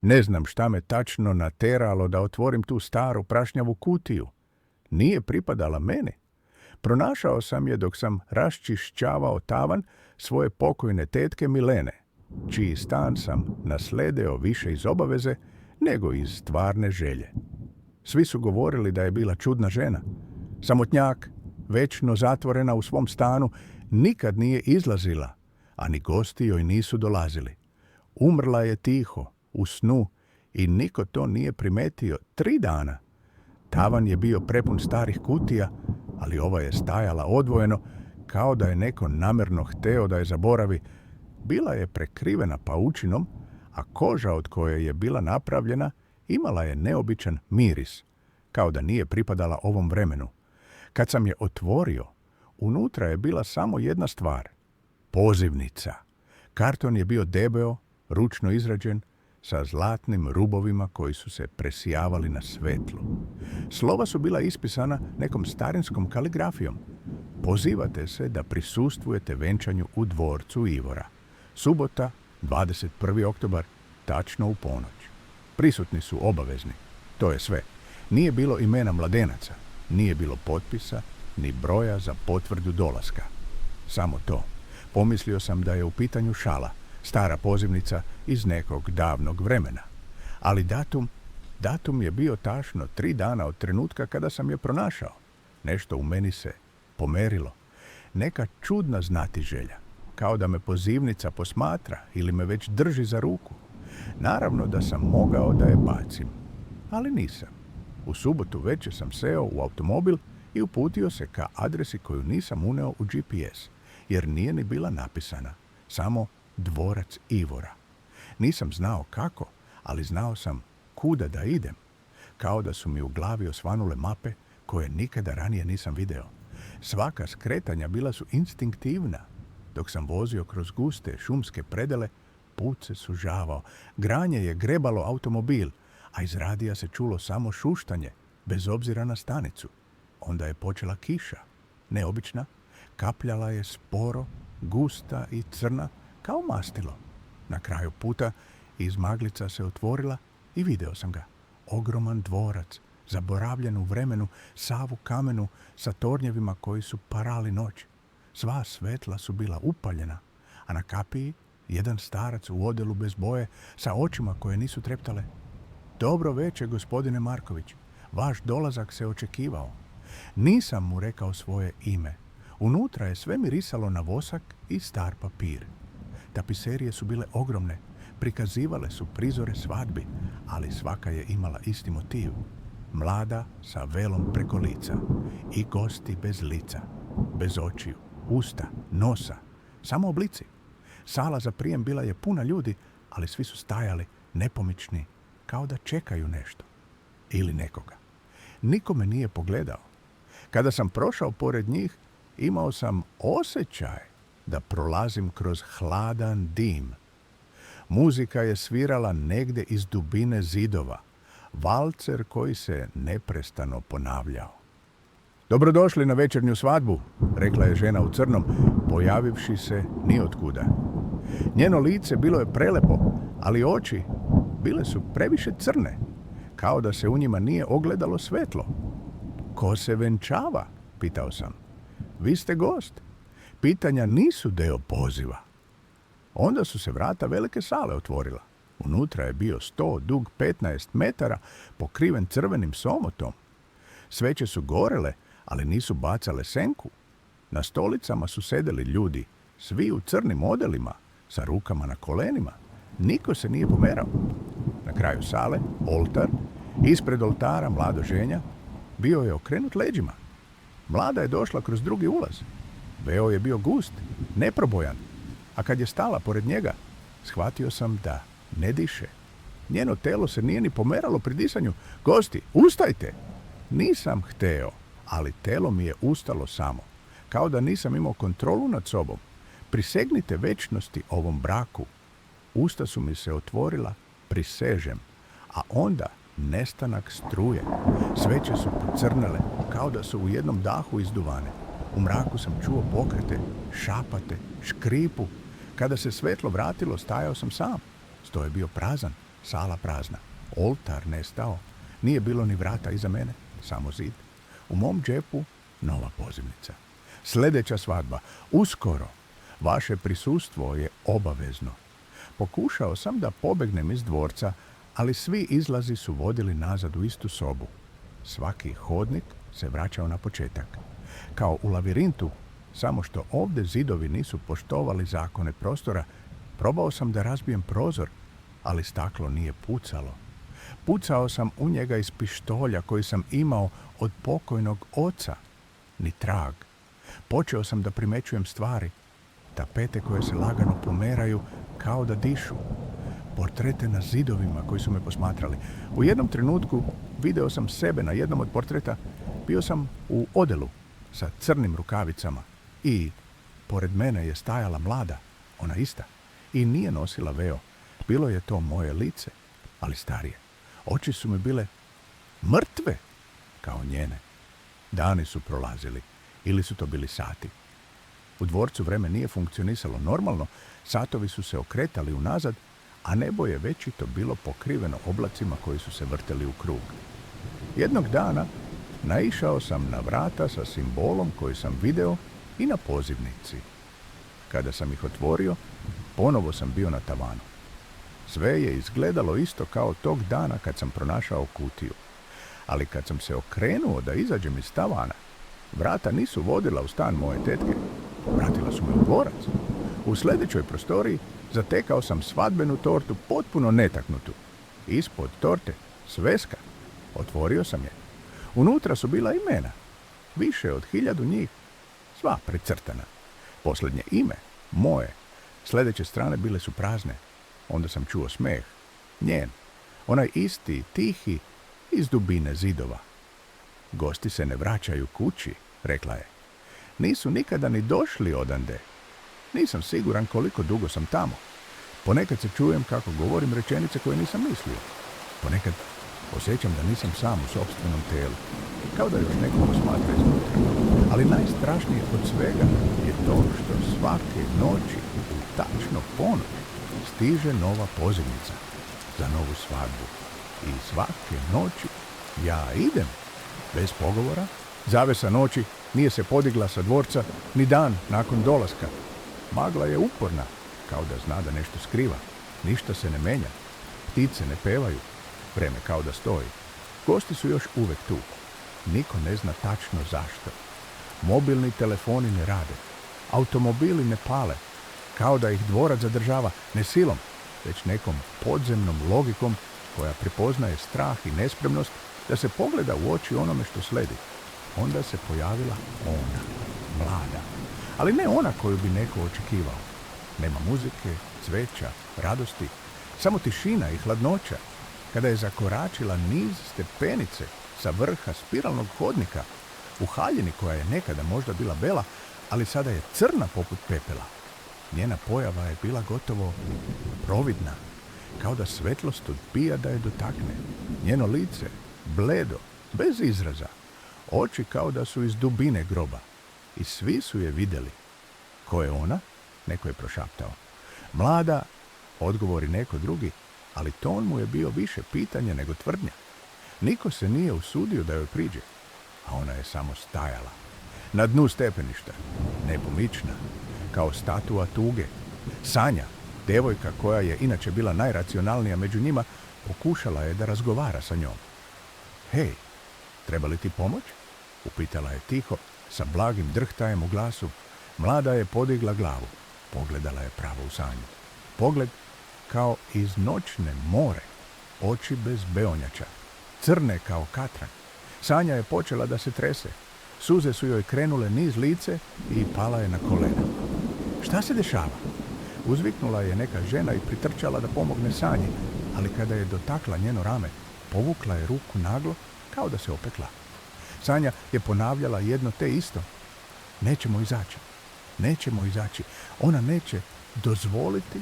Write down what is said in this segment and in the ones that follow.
Ne znam šta me tačno nateralo da otvorim tu staru prašnjavu kutiju. Nije pripadala meni. Pronašao sam je dok sam raščišćavao tavan svoje pokojne tetke Milene, čiji stan sam nasledeo više iz obaveze nego iz stvarne želje. Svi su govorili da je bila čudna žena. Samotnjak, večno zatvorena u svom stanu, nikad nije izlazila, a ni gosti joj nisu dolazili. Umrla je tiho, u snu, i niko to nije primetio 3 dana. Tavan je bio prepun starih kutija, ali ova je stajala odvojeno, kao da je neko namjerno hteo da je zaboravi. Bila je prekrivena paučinom, a koža od koje je bila napravljena imala je neobičan miris, kao da nije pripadala ovom vremenu. Kad sam je otvorio, unutra je bila samo jedna stvar. Pozivnica. Karton je bio debeo, ručno izrađen, sa zlatnim rubovima koji su se presijavali na svetlu. Slova su bila ispisana nekom starinskom kaligrafijom. Pozivate se da prisustvujete venčanju u dvorcu Ivora. Subota, 21. oktobar, tačno u ponoć. Prisutni su obavezni. To je sve. Nije bilo imena mladenaca, nije bilo potpisa, ni broja za potvrdu dolaska. Samo to. Pomislio sam da je u pitanju šala, stara pozivnica iz nekog davnog vremena. Ali datum je bio tačno 3 dana od trenutka kada sam je pronašao. Nešto u meni se pomerilo. Neka čudna znatiželja, kao da me pozivnica posmatra ili me već drži za ruku. Naravno da sam mogao da je bacim, ali nisam. U subotu večer sam seo u automobil i uputio se ka adresi koju nisam uneo u GPS, jer nije ni bila napisana, samo dvorac Ivora. Nisam znao kako, ali znao sam kuda da idem, kao da su mi u glavi osvanule mape koje nikada ranije nisam video. Svaka skretanja bila su instinktivna. Dok sam vozio kroz guste šumske predele, put se sužavao, granje je grebalo automobil, a iz radija se čulo samo šuštanje, bez obzira na stanicu. Onda je počela kiša, neobična, kapljala je sporo, gusta i crna, kao mastilo. Na kraju puta iz maglica se otvorila i video sam ga. Ogroman dvorac, zaboravljen u vremenu, sav u kamenu, sa tornjevima koji su parali noć. Sva svetla su bila upaljena, a na kapiji jedan starac u odelu bez boje, sa očima koje nisu treptale. Dobro večer, gospodine Marković. Vaš dolazak se očekivao. Nisam mu rekao svoje ime. Unutra je sve mirisalo na vosak i star papir. Tapiserije su bile ogromne, prikazivale su prizore svadbi, ali svaka je imala isti motiv. Mlada sa velom preko lica i gosti bez lica, bez očiju, usta, nosa, samo oblici. Sala za prijem bila je puna ljudi, ali svi su stajali nepomični, kao da čekaju nešto ili nekoga. Niko me nije pogledao. Kada sam prošao pored njih, imao sam osjećaj da prolazim kroz hladan dim. Muzika je svirala negde iz dubine zidova, valcer koji se neprestano ponavljao. Dobrodošli na večernju svadbu, rekla je žena u crnom, pojavivši se niotkuda. Njeno lice bilo je prelepo, ali oči bile su previše crne, kao da se u njima nije ogledalo svetlo. Ko se venčava? Pitao sam. Vi ste gost. Pitanja nisu deo poziva. Onda su se vrata velike sale otvorila. Unutra je bio sto dug 15 metara, pokriven crvenim somotom. Sveće su gorele, ali nisu bacale senku. Na stolicama su sedeli ljudi, svi u crnim odelima, sa rukama na kolenima. Niko se nije pomerao. Na kraju sale, oltar, ispred oltara mlado ženja, bio je okrenut leđima. Mlada je došla kroz drugi ulaz. Veo je bio gust, neprobojan, a kad je stala pored njega, shvatio sam da ne diše. Njeno telo se nije ni pomeralo pri disanju. Gosti, ustajte! Nisam hteo, ali telo mi je ustalo samo, kao da nisam imao kontrolu nad sobom. Prisegnite večnosti ovom braku. Usta su mi se otvorila, prisežem, a onda nestanak struje. Sveće su pocrnele, kao da su u jednom dahu izduvane. U mraku sam čuo pokrete, šapate, škripu. Kada se svetlo vratilo, stajao sam sam. Sto je bio prazan. Sala prazna. Oltar nestao. Nije bilo ni vrata iza mene, samo zid. U mom džepu nova pozivnica. Sljedeća svadba. Uskoro. Vaše prisustvo je obavezno. Pokušao sam da pobegnem iz dvorca, ali svi izlazi su vodili nazad u istu sobu. Svaki hodnik se vraćao na početak. Kao u lavirintu, samo što ovdje zidovi nisu poštovali zakone prostora, probao sam da razbijem prozor, ali staklo nije pucalo. Pucao sam u njega iz pištolja koji sam imao od pokojnog oca. Ni trag. Počeo sam da primećujem stvari. Tapete koje se lagano pomeraju kao da dišu. Portrete na zidovima koji su me posmatrali. U jednom trenutku video sam sebe na jednom od portreta. Bio sam u odelu sa crnim rukavicama i pored mene je stajala mlada, ona ista, i nije nosila veo. Bilo je to moje lice, ali starije. Oči su mi bile mrtve kao njene. Dani su prolazili, ili su to bili sati. U dvorcu vreme nije funkcionisalo normalno, satovi su se okretali unazad, a nebo je večito bilo pokriveno oblacima koji su se vrteli u krug. Jednog dana naišao sam na vrata sa simbolom koji sam video i na pozivnici. Kada sam ih otvorio, ponovo sam bio na tavanu. Sve je izgledalo isto kao tog dana kad sam pronašao kutiju. Ali kad sam se okrenuo da izađem iz tavana, vrata nisu vodila u stan moje tetke. Vratila su me u dvorac. U sljedećoj prostoriji zatekao sam svadbenu tortu potpuno netaknutu. Ispod torte sveska. Otvorio sam je. Unutra su bila imena. Više od 1000 njih. Sva precrtana. Posljednje ime, moje. Sljedeće strane bile su prazne. Onda sam čuo smeh. Njen. Onaj isti, tihi, iz dubine zidova. Gosti se ne vraćaju kući, rekla je. Nisu nikada ni došli odande. Nisam siguran koliko dugo sam tamo. Ponekad se čujem kako govorim rečenice koje nisam mislio. Ponekad osjećam da nisam sam u sopstvenom telu. Kao da još neko posmatra iznutra. Ali najstrašnije od svega je to što svake noći u tačno ponoć stiže nova pozivnica za novu svadbu. I svake noći ja idem bez pogovora. Zavesa noći nije se podigla sa dvorca ni dan nakon dolaska. Magla je uporna, kao da zna da nešto skriva. Ništa se ne menja. Ptice ne pevaju. Vreme kao da stoji. Gosti su još uvek tu. Niko ne zna tačno zašto. Mobilni telefoni ne rade. Automobili ne pale. Kao da ih dvorac zadržava ne silom, već nekom podzemnom logikom koja prepoznaje strah i nespremnost da se pogleda u oči onome što sledi. Onda se pojavila ona, mlada. Ali ne ona koju bi neko očekivao. Nema muzike, cveća, radosti, samo tišina i hladnoća. Kada je zakoračila niz stepenice sa vrha spiralnog hodnika, u haljini koja je nekada možda bila bela, ali sada je crna poput pepela. Njena pojava je bila gotovo providna, kao da svetlost odbija da je dotakne. Njeno lice, bledo, bez izraza, oči kao da su iz dubine groba. I svi su je vidjeli. Ko je ona? Neko je prošaptao. Mlada, odgovori neko drugi, ali ton mu je bio više pitanje nego tvrdnja. Niko se nije usudio da joj priđe, a ona je samo stajala. Na dnu stepeništa, nepomična, kao statua tuge. Sanja, devojka koja je inače bila najracionalnija među njima, pokušala je da razgovara sa njom. Hej, treba li ti pomoć? Upitala je tiho, sa blagim drhtajem u glasu. Mlada je podigla glavu. Pogledala je pravo u Sanju. Pogled kao iz noćne more. Oči bez beonjača. Crne kao katran. Sanja je počela da se trese. Suze su joj krenule niz lice i pala je na kolena. Šta se dešava? Uzviknula je neka žena i pritrčala da pomogne Sanji, ali kada je dotakla njeno rame, povukla je ruku naglo kao da se opekla. Sanja je ponavljala jedno te isto. Nećemo izaći. Nećemo izaći. Ona neće dozvoliti.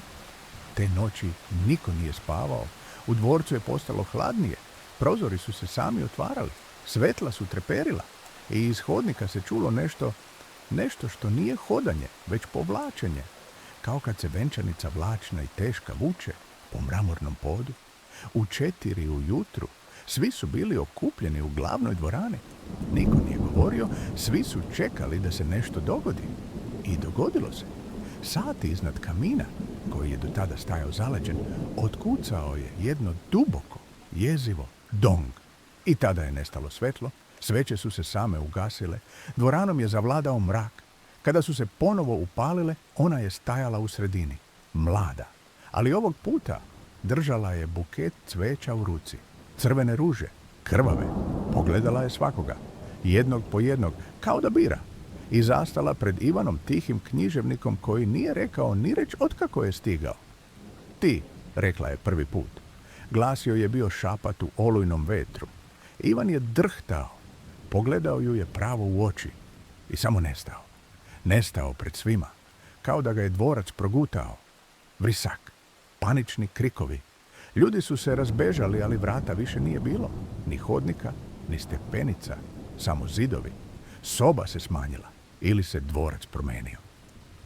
Te noći niko nije spavao. U dvorcu je postalo hladnije. Prozori su se sami otvarali. Svetla su treperila. I iz hodnika se čulo nešto što nije hodanje, već povlačenje. Kao kad se venčanica vlačna i teška vuče po mramornom podu. U 4 ujutru svi su bili okupljeni u glavnoj dvorani. Niko nije govorio, svi su čekali da se nešto dogodi. I dogodilo se. Sati iznad kamina, koji je do tada stajao zaleđen, otkucao je jedno duboko, jezivo dong. I tada je nestalo svetlo, sveće su se same ugasile, dvoranom je zavladao mrak. Kada su se ponovo upalile, ona je stajala u sredini, mlada. Ali ovog puta držala je buket cveća u ruci. Crvene ruže, krvave. Pogledala je svakoga, jednog po jednog, kao da bira. I zastala pred Ivanom tihim književnikom koji nije rekao ni reč otkako je stigao. Ti, rekla je prvi put. Glas joj je bio šapat u olujnom vetru. Ivan je drhtao. Pogledao ju je pravo u oči i samo nestao. Nestao pred svima, kao da ga je dvorac progutao. Vrisak, panični krikovi. Ljudi su se razbežali, ali vrata više nije bilo. Ni hodnika, ni stepenica, samo zidovi. Soba se smanjila ili se dvorac promenio.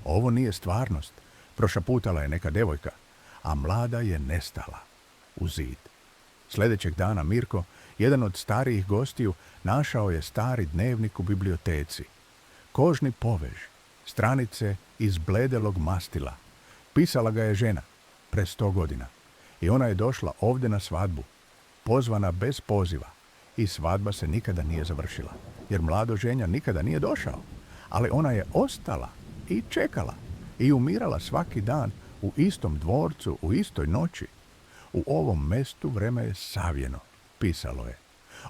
Ovo nije stvarnost, prošaputala je neka devojka, a mlada je nestala u zid. Sljedećeg dana Mirko, jedan od starijih gostiju, našao je stari dnevnik u biblioteci. Kožni povež, stranice iz bledelog mastila. Pisala ga je žena, pre 100 godina. I ona je došla ovdje na svadbu, pozvana bez poziva. I svadba se nikada nije završila, jer mlado ženja nikada nije došao. Ali ona je ostala i čekala i umirala svaki dan u istom dvorcu, u istoj noći. U ovom mestu vreme je savjeno, pisalo je.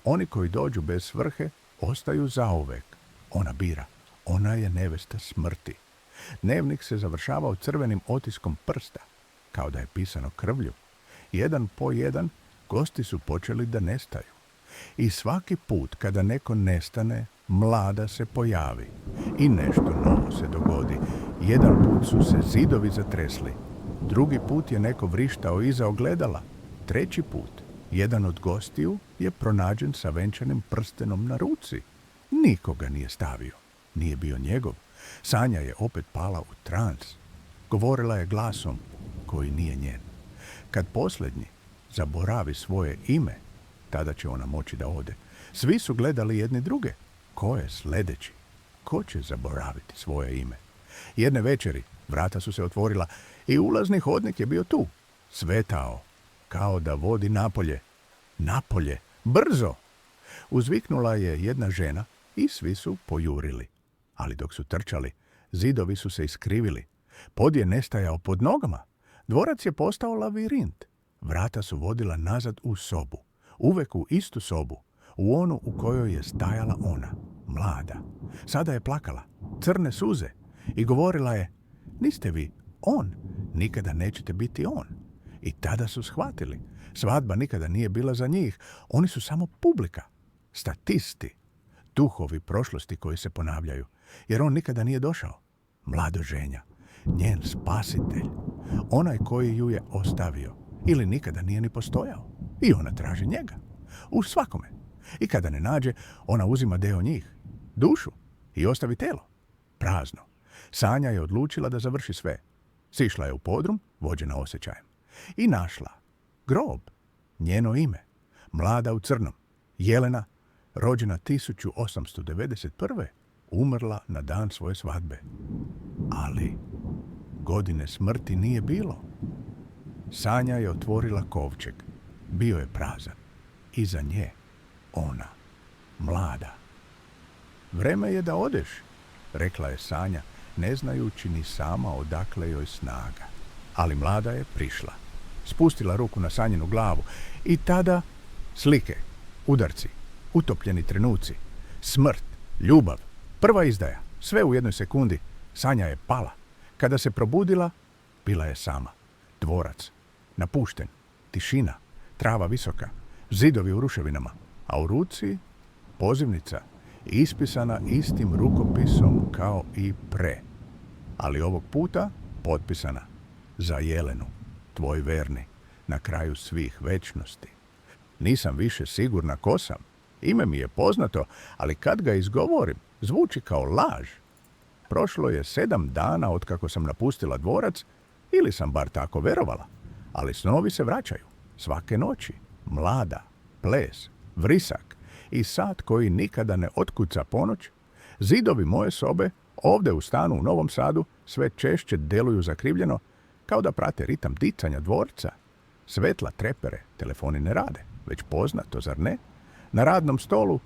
Oni koji dođu bez svrhe ostaju zauvek. Ona bira. Ona je nevesta smrti. Dnevnik se završavao crvenim otiskom prsta, kao da je pisano krvlju. Jedan po jedan gosti su počeli da nestaju. I svaki put kada neko nestane, mlada se pojavi. I nešto novo se dogodi. Jedan put su se zidovi zatresli. Drugi put je neko vrištao iza ogledala. Treći put, jedan od gostiju je pronađen sa venčanim prstenom na ruci. Nikoga nije stavio. Nije bio njegov. Sanja je opet pala u trans. Govorila je glasom koji nije njen. Kad posljednji zaboravi svoje ime, tada će ona moći da ode. Svi su gledali jedni druge. Ko je sljedeći? Ko će zaboraviti svoje ime? Jedne večeri vrata su se otvorila i ulazni hodnik je bio tu. Svetao, kao da vodi napolje. Napolje, brzo! Uzviknula je jedna žena i svi su pojurili. Ali dok su trčali, zidovi su se iskrivili. Pod je nestajao pod nogama. Dvorac je postao lavirint. Vrata su vodila nazad u sobu. Uvek u istu sobu. U onu u kojoj je stajala ona, mlada. Sada je plakala, crne suze. I govorila je, niste vi on, nikada nećete biti on. I tada su shvatili. Svadba nikada nije bila za njih. Oni su samo publika, statisti, duhovi prošlosti koji se ponavljaju. Jer on nikada nije došao. Mlado ženja, njen spasitelj, onaj koji ju je ostavio ili nikada nije ni postojao. I ona traži njega. U svakome. I kada ne nađe, ona uzima deo njih, dušu, i ostavi telo. Prazno. Sanja je odlučila da završi sve. Sišla je u podrum, vođena osjećajem. I našla grob, njeno ime, mlada u crnom, Jelena, rođena 1891. Umrla na dan svoje svadbe. Ali godine smrti nije bilo. Sanja je otvorila kovčeg. Bio je prazan. Iza nje ona, mlada. Vreme je da odeš, rekla je Sanja, ne znajući ni sama odakle joj snaga. Ali mlada je prišla. Spustila ruku na Sanjinu glavu i tada slike, udarci, utopljeni trenuci, smrt, ljubav, prva izdaja, sve u jednoj sekundi. Sanja je pala. Kada se probudila, bila je sama. Dvorac, napušten, tišina, trava visoka, zidovi u ruševinama, a u ruci pozivnica, ispisana istim rukopisom kao i pre. Ali ovog puta potpisana za Jelenu, tvoj verni, na kraju svih večnosti. Nisam više sigurna ko sam. Ime mi je poznato, ali kad ga izgovorim, zvuči kao laž. Prošlo je 7 dana otkako sam napustila dvorac, ili sam bar tako verovala, ali snovi se vraćaju. Svake noći. Mlada, ples, vrisak i sat koji nikada ne otkuca ponoć, zidovi moje sobe, ovdje u stanu u Novom Sadu, sve češće deluju zakrivljeno, kao da prate ritam dicanja dvorca. Svetla trepere, telefoni ne rade, već poznato, zar ne? Na radnom stolu,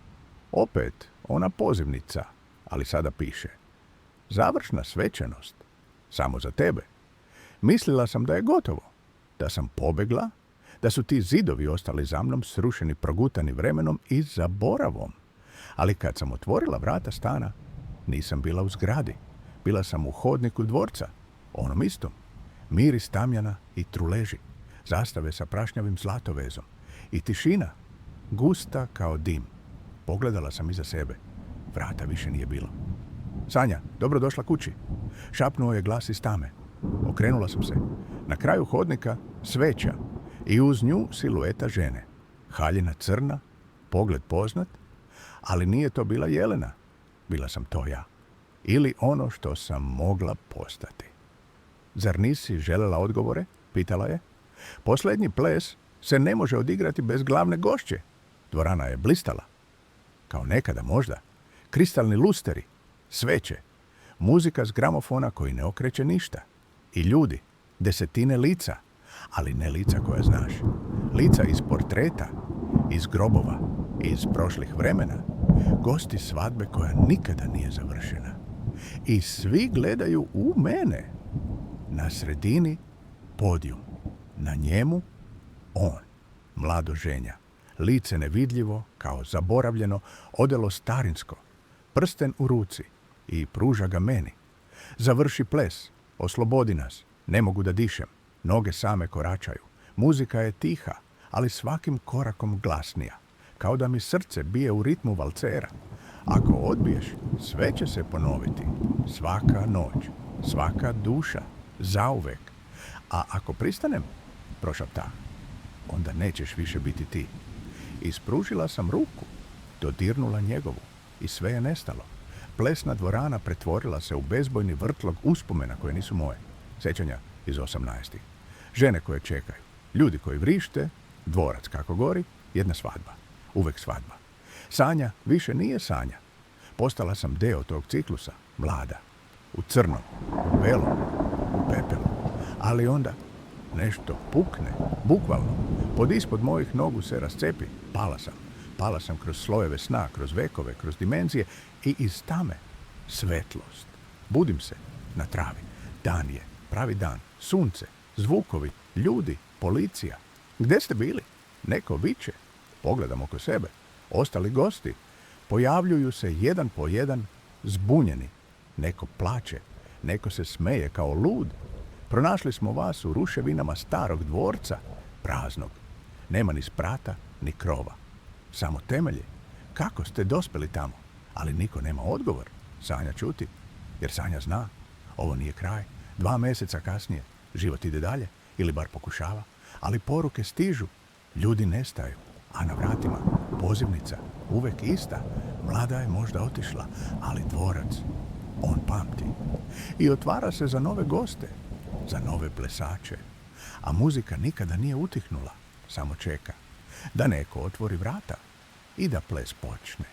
opet, ona pozivnica, ali sada piše: završna svečanost, samo za tebe. Mislila sam da je gotovo, da sam pobegla, da su ti zidovi ostali za mnom srušeni, progutani vremenom i zaboravom. Ali kad sam otvorila vrata stana, nisam bila u zgradi. Bila sam u hodniku dvorca, onom istom. Miris tamjana i truleži, zastave sa prašnjavim zlatovezom i tišina, gusta kao dim. Pogledala sam iza sebe. Vrata više nije bilo. Sanja, dobro došla kući. Šapnuo je glas iz tame. Okrenula sam se. Na kraju hodnika sveća i uz nju silueta žene. Haljina crna, pogled poznat, ali nije to bila Jelena. Bila sam to ja. Ili ono što sam mogla postati. Zar nisi želela odgovore? Pitala je. Posljednji ples se ne može odigrati bez glavne gošće. Dvorana je blistala. Kao nekada možda. Kristalni lusteri, sveće, muzika s gramofona koji ne okreće ništa. I ljudi, desetine lica, ali ne lica koja znaš. Lica iz portreta, iz grobova, iz prošlih vremena. Gosti svadbe koja nikada nije završena. I svi gledaju u mene. Na sredini podijum. Na njemu on, mlado ženja. Lice nevidljivo, kao zaboravljeno, odelo starinsko. Prsten u ruci i pruža ga meni. Završi ples, oslobodi nas, ne mogu da dišem. Noge same koračaju. Muzika je tiha, ali svakim korakom glasnija. Kao da mi srce bije u ritmu valcera. Ako odbiješ, sve će se ponoviti. Svaka noć, svaka duša, zauvek. A ako pristanem, prošapta, onda nećeš više biti ti. Ispružila sam ruku, dodirnula njegovu i sve je nestalo. Plesna dvorana pretvorila se u bezbojni vrtlog uspomena koje nisu moje. Sjećanja iz 18. Žene koje čekaju, ljudi koji vrište, dvorac kako gori, jedna svadba. Uvek svadba. Sanja više nije Sanja. Postala sam deo tog ciklusa, mlada. U crnom, u belom, u pepelu. Ali onda nešto pukne, bukvalno. Pod ispod mojih nogu se rascepi. Pala sam. Pala sam kroz slojeve sna, kroz vekove, kroz dimenzije i iz tame svetlost. Budim se na travi. Dan je, pravi dan, sunce, zvukovi, ljudi, policija. Gde ste bili? Neko viče. Pogledam oko sebe. Ostali gosti. Pojavljuju se jedan po jedan, zbunjeni. Neko plače, neko se smeje kao lud. Pronašli smo vas u ruševinama starog dvorca, praznog. Nema ni sprata, ni krova. Samo temelje. Kako ste dospeli tamo? Ali niko nema odgovor. Sanja ćuti, jer Sanja zna. Ovo nije kraj. 2 mjeseca kasnije. Život ide dalje, ili bar pokušava. Ali poruke stižu. Ljudi nestaju. A na vratima pozivnica, uvek ista. Mlada je možda otišla, ali dvorac, on pamti. I otvara se za nove goste, za nove plesače. A muzika nikada nije utihnula, samo čeka da neko otvori vrata i da ples počne.